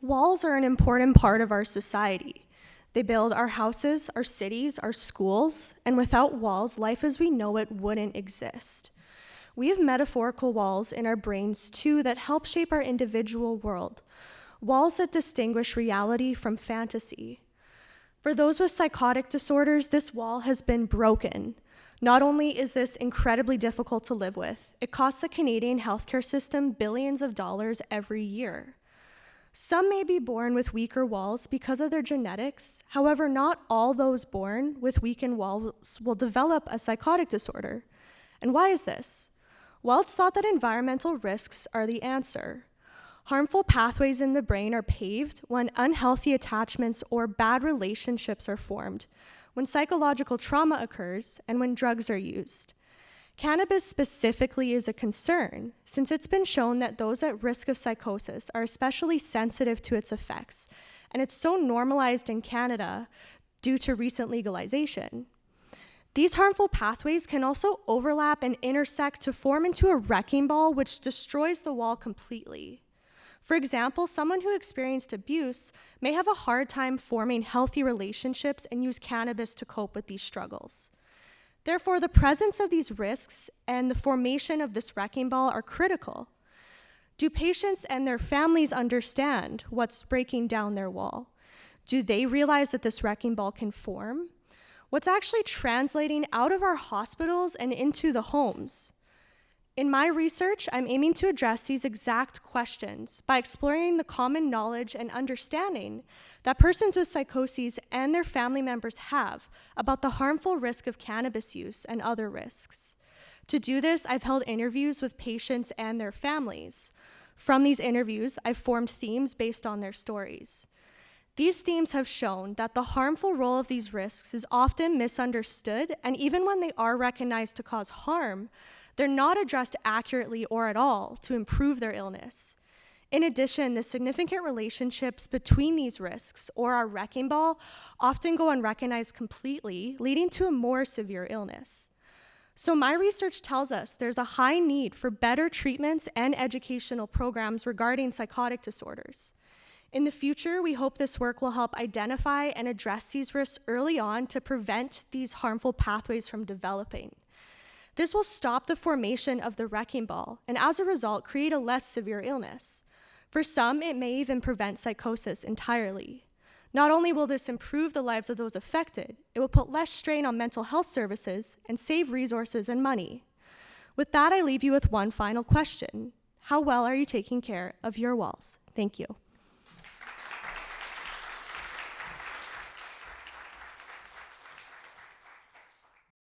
Walls are an important part of our society. They build our houses, our cities, our schools, and without walls, life as we know it wouldn't exist. We have metaphorical walls in our brains too that help shape our individual world, walls that distinguish reality from fantasy. For those with psychotic disorders, this wall has been broken. Not only is this incredibly difficult to live with, it costs the Canadian healthcare system billions of dollars every year. Some may be born with weaker walls because of their genetics. However, not all those born with weakened walls will develop a psychotic disorder. And why is this? Well, it's thought that environmental risks are the answer. Harmful pathways in the brain are paved when unhealthy attachments or bad relationships are formed, when psychological trauma occurs, and when drugs are used. Cannabis specifically is a concern, since it's been shown that those at risk of psychosis are especially sensitive to its effects, and it's so normalized in Canada due to recent legalization. These harmful pathways can also overlap and intersect to form into a wrecking ball which destroys the wall completely. For example, someone who experienced abuse may have a hard time forming healthy relationships and use cannabis to cope with these struggles. Therefore, the presence of these risks and the formation of this wrecking ball are critical. Do patients and their families understand what's breaking down their wall? Do they realize that this wrecking ball can form? What's actually translating out of our hospitals and into the homes? In my research, I'm aiming to address these exact questions by exploring the common knowledge and understanding that persons with psychoses and their family members have about the harmful risk of cannabis use and other risks. To do this, I've held interviews with patients and their families. From these interviews, I've formed themes based on their stories. These themes have shown that the harmful role of these risks is often misunderstood, and even when they are recognized to cause harm, they're not addressed accurately or at all to improve their illness. In addition, the significant relationships between these risks or our wrecking ball often go unrecognized completely, leading to a more severe illness. So my research tells us there's a high need for better treatments and educational programs regarding psychotic disorders. In the future, we hope this work will help identify and address these risks early on to prevent these harmful pathways from developing. This will stop the formation of the wrecking ball, and as a result, create a less severe illness. For some, it may even prevent psychosis entirely. Not only will this improve the lives of those affected, it will put less strain on mental health services and save resources and money. With that, I leave you with one final question. How well are you taking care of your walls? Thank you.